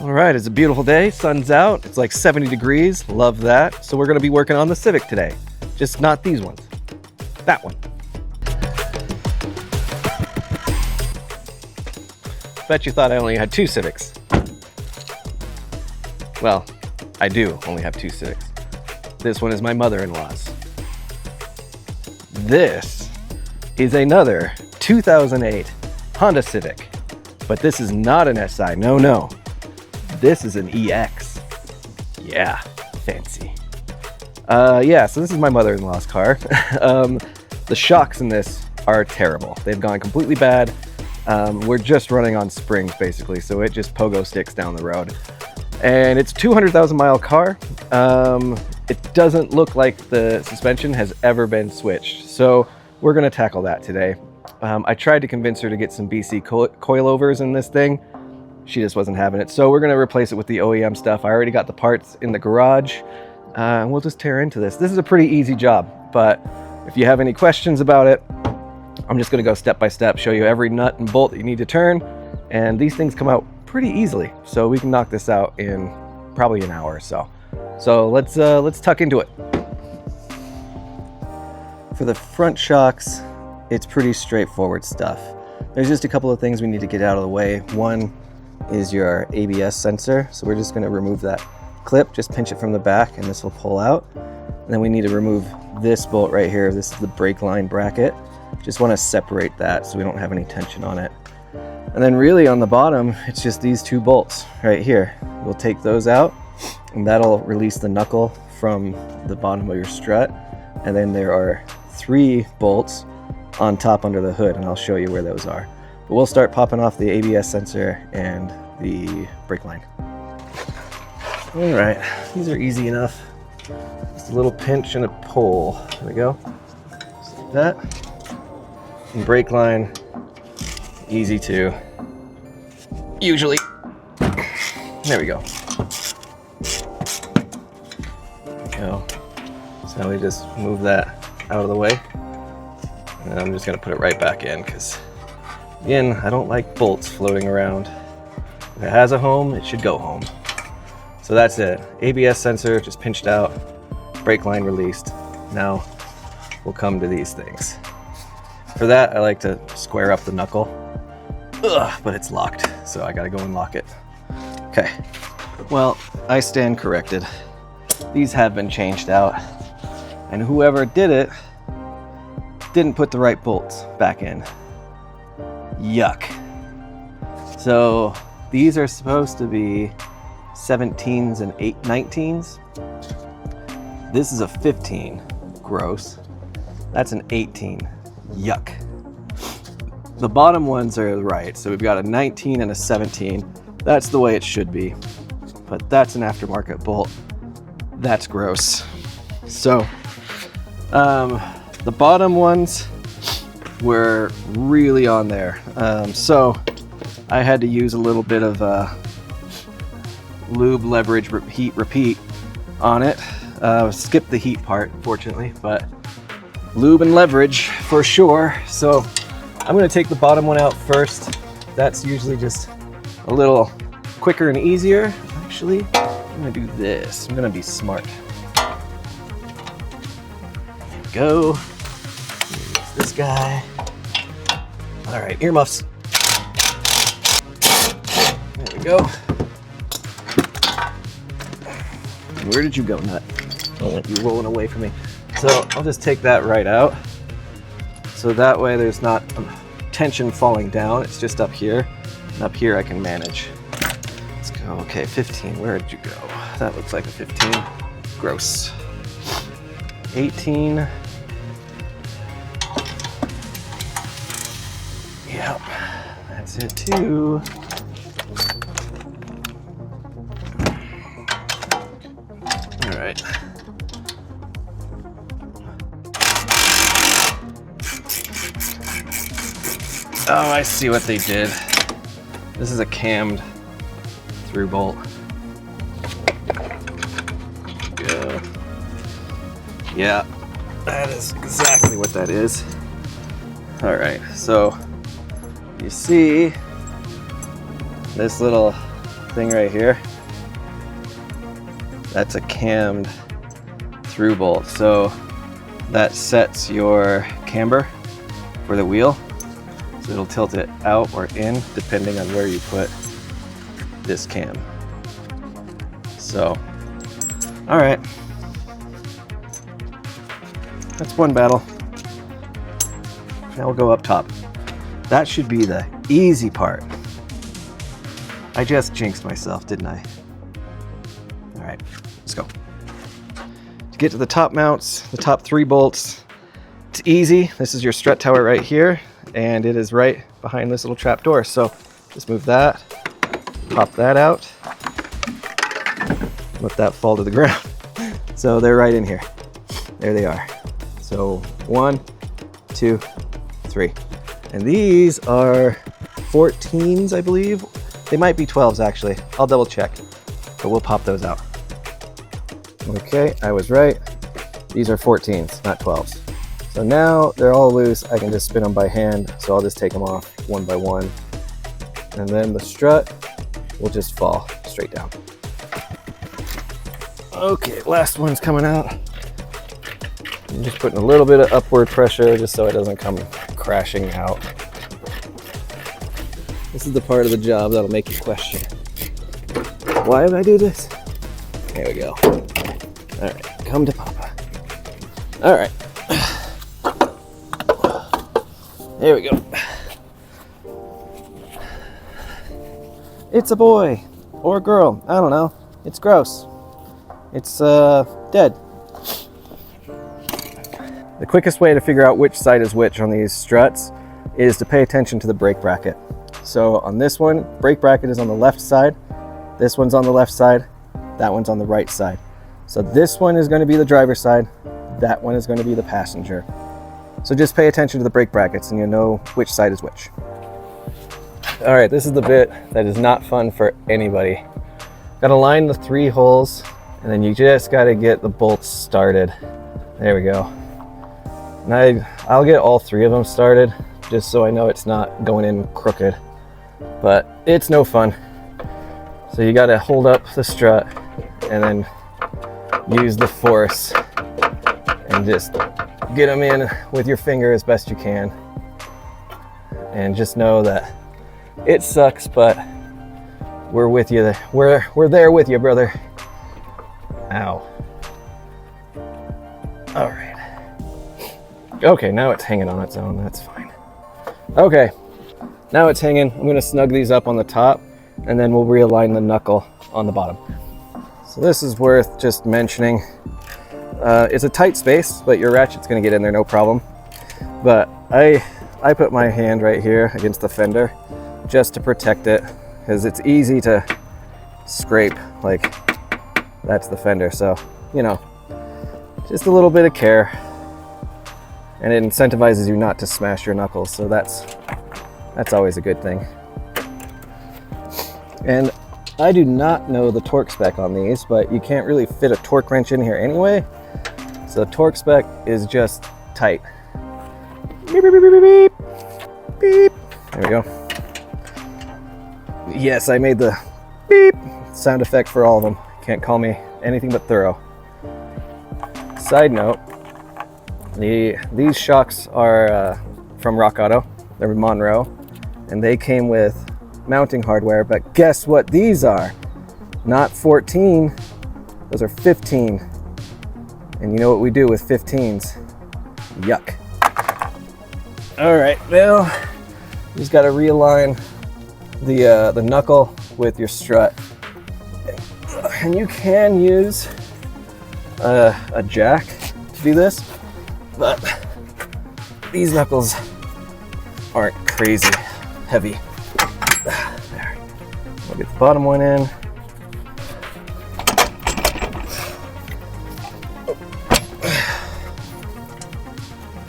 All right, it's a beautiful day, sun's out, it's like 70 degrees, love that. So we're gonna be working on the Civic today, just not these ones, that one. Bet you thought I only had 2 Civics. Well, I do only have 2 Civics. This one is my mother-in-law's. This is another 2008 Honda Civic, but this is not an SI, no. This is an EX. Yeah, fancy. Yeah, so this is my mother-in-law's car. The shocks in this are terrible. They've gone completely bad. We're just running on springs basically, so it just pogo sticks down the road. And it's a 200,000 mile car. It doesn't look like the suspension has ever been switched. So we're gonna tackle that today. I tried to convince her to get some BC coilovers in this thing. She just wasn't having it. So we're gonna replace it with the OEM stuff. I already got the parts in the garage. And we'll just tear into this. This is a pretty easy job, but if you have any questions about it, I'm just gonna go step by step, show you every nut and bolt that you need to turn. And these things come out pretty easily. So we can knock this out in probably an hour or so. So let's tuck into it. For the front shocks, it's pretty straightforward stuff. There's just a couple of things we need to get out of the way. One is your ABS sensor. So we're just gonna remove that clip, just pinch it from the back and this will pull out. And then we need to remove this bolt right here. This is the brake line bracket. Just wanna separate that so we don't have any tension on it. And then really on the bottom, it's just these 2 bolts right here. We'll take those out and that'll release the knuckle from the bottom of your strut. And then there are 3 bolts on top under the hood and I'll show you where those are. But we'll start popping off the ABS sensor and the brake line. All right, these are easy enough. Just a little pinch and a pull. There we go. Just like that. And brake line, easy too. Usually. There we go. There we go. So now we just move that out of the way. And I'm just gonna put it right back in because, again, I don't like bolts floating around. If it has a home, it should go home. So that's it. ABS sensor just pinched out, brake line released. Now we'll come to these things. For that, I like to square up the knuckle. Ugh, but it's locked, so I gotta go and lock it. Okay, well, I stand corrected. These have been changed out, and whoever did it didn't put the right bolts back in. Yuck. So these are supposed to be 17s and 19s. This is a 15, gross. That's an 18, yuck. The bottom ones are right, so we've got a 19 and a 17. That's the way it should be, but that's an aftermarket bolt. That's gross. So, the bottom ones were really on there. So I had to use a little bit of lube leverage heat repeat on it. Skip the heat part, fortunately, but lube and leverage for sure. So I'm gonna take the bottom one out first. That's usually just a little quicker and easier. Actually, I'm gonna do this. I'm gonna be smart. There we go. Use this guy. All right, earmuffs. There we go. Where did you go, nut? Don't want you rolling away from me. So I'll just take that right out. So that way there's not tension falling down. It's just up here. And up here I can manage. Let's go. Okay, 15. Where did you go? That looks like a 15. Gross. 18. Yep. That's it too. All right. Oh, I see what they did. This is a cammed through bolt. Go. Yeah, that is exactly what that is. All right, so you see this little thing right here, that's a cammed through bolt. So that sets your camber for the wheel. So it'll tilt it out or in depending on where you put this cam. So, all right. That's one battle. Now we'll go up top. That should be the easy part. I just jinxed myself, didn't I? All right, let's go. To get to the top mounts, the top 3 bolts, it's easy. This is your strut tower right here, and it is right behind this little trap door. So just move that, pop that out, let that fall to the ground. So they're right in here. There they are. So 1, 2, 3. And these are 14s, I believe. They might be 12s actually. I'll double check, but we'll pop those out. Okay, I was right. These are 14s, not 12s. So now they're all loose. I can just spin them by hand. So I'll just take them off one by one. And then the strut will just fall straight down. Okay, last one's coming out. I'm just putting a little bit of upward pressure just so it doesn't come crashing out. This is the part of the job that'll make you question, why did I do this? There we go. All right, come to Papa. All right. There we go. It's a boy or a girl. I don't know. It's gross. It's dead. The quickest way to figure out which side is which on these struts is to pay attention to the brake bracket. So on this one, brake bracket is on the left side. This one's on the left side. That one's on the right side. So this one is going to be the driver's side. That one is going to be the passenger. So just pay attention to the brake brackets and you'll know which side is which. All right, this is the bit that is not fun for anybody. Got to line the 3 holes and then you just got to get the bolts started. There we go. And I'll get all 3 of them started just so I know it's not going in crooked, but it's no fun. So you got to hold up the strut and then use the force and just get them in with your finger as best you can. And just know that it sucks, but we're with you. We're there with you, brother. Ow. All right. Okay, now it's hanging on its own. That's fine. Okay, now it's hanging. I'm gonna snug these up on the top and then we'll realign the knuckle on the bottom. So this is worth just mentioning. It's a tight space, but your ratchet's gonna get in there no problem. But I put my hand right here against the fender just to protect it because it's easy to scrape, like that's the fender. So, you know, just a little bit of care. And it incentivizes you not to smash your knuckles, so that's always a good thing. And I do not know the torque spec on these, but you can't really fit a torque wrench in here anyway. So the torque spec is just tight. Beep, beep, beep, beep, beep, beep. There we go. Yes, I made the beep sound effect for all of them. Can't call me anything but thorough. Side note, these shocks are from Rock Auto. They're Monroe, and they came with mounting hardware, but guess what these are? Not 14, those are 15. And you know what we do with 15s? Yuck. All right, well, you just gotta realign the knuckle with your strut. And you can use a jack to do this, but these knuckles aren't crazy heavy. There. We'll get the bottom one in.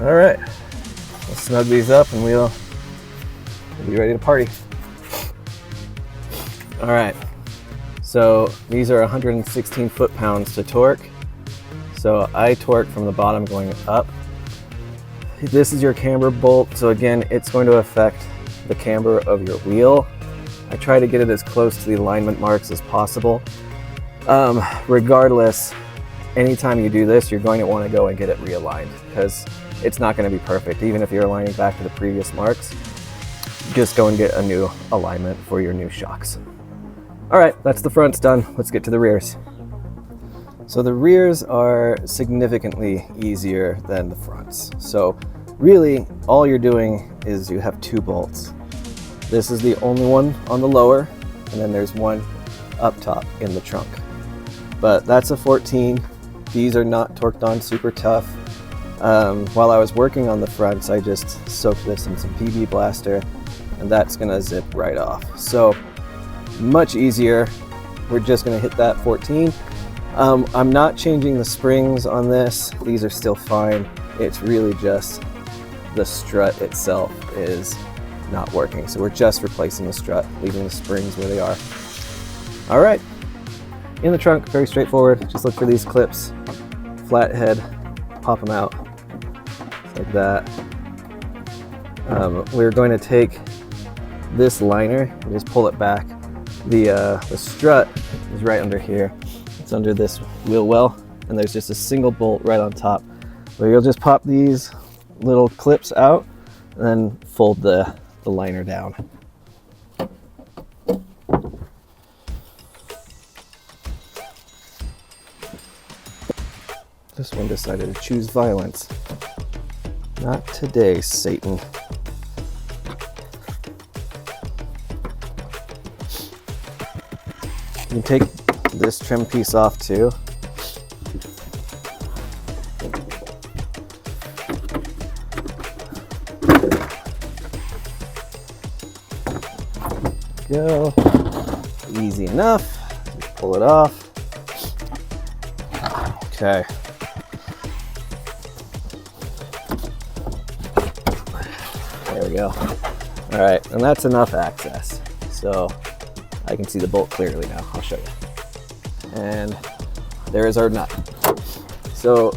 All right, we'll snug these up and we'll be ready to party. All right, so these are 116 foot-pounds to torque. So I torque from the bottom going up. This is your camber bolt, so again, it's going to affect the camber of your wheel. I try to get it as close to the alignment marks as possible. Regardless, anytime you do this, you're going to want to go and get it realigned because it's not going to be perfect. Even if you're aligning back to the previous marks, just go and get a new alignment for your new shocks. All right, that's the fronts done. Let's get to the rears. So the rears are significantly easier than the fronts. So really, all you're doing is you have 2 bolts. This is the only one on the lower, and then there's one up top in the trunk. But that's a 14. These are not torqued on super tough. While I was working on the fronts, I just soaked this in some PB Blaster, and that's gonna zip right off. So much easier. We're just gonna hit that 14. I'm not changing the springs on this. These are still fine. It's really just the strut itself is not working. So we're just replacing the strut, leaving the springs where they are. All right, in the trunk, very straightforward. Just look for these clips, flat head, pop them out, just like that. We're going to take this liner and just pull it back. The strut is right under here. It's under this wheel well, and there's just a single bolt right on top where you'll just pop these little clips out and then fold the liner down. This one decided to choose violence. Not today, Satan. You can take this trim piece off too. Go. Easy enough. Just pull it off. Okay. There we go. All right, and that's enough access. So I can see the bolt clearly now. I'll show you. And there is our nut. So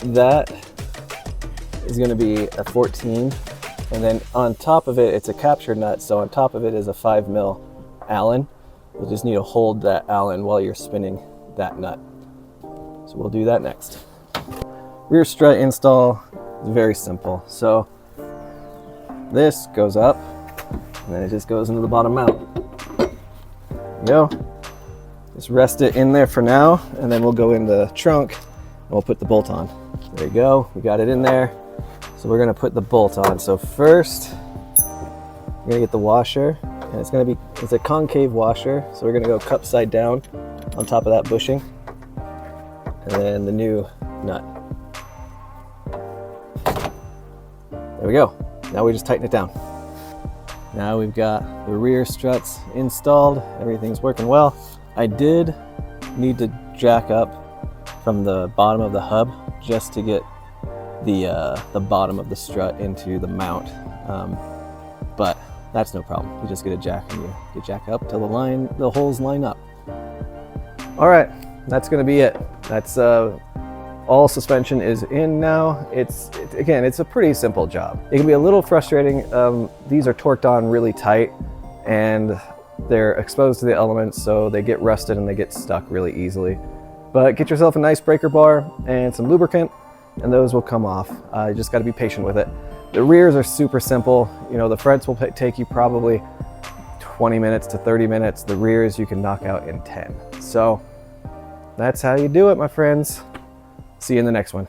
that is going to be a 14. And then on top of it, it's a capture nut. So on top of it is a 5mm Allen. You'll just need to hold that Allen while you're spinning that nut. So we'll do that next. Rear strut install is very simple. So this goes up and then it just goes into the bottom mount. There you go. Just rest it in there for now, and then we'll go in the trunk and we'll put the bolt on. There you go, we got it in there. So we're gonna put the bolt on. So first, we're gonna get the washer, and it's a concave washer. So we're gonna go cup side down on top of that bushing, and then the new nut. There we go. Now we just tighten it down. Now we've got the rear struts installed. Everything's working well. I did need to jack up from the bottom of the hub just to get the bottom of the strut into the mount, but that's no problem. You just get a jack and you jack up till the holes line up. All right, that's gonna be it. That's all suspension is in now. Again, it's a pretty simple job. It can be a little frustrating. These are torqued on really tight and they're exposed to the elements, so they get rusted and they get stuck really easily. But get yourself a nice breaker bar and some lubricant and those will come off. You just gotta be patient with it. The rears are super simple. You know, the fronts will take you probably 20 minutes to 30 minutes. The rears you can knock out in 10. So that's how you do it, my friends. See you in the next one.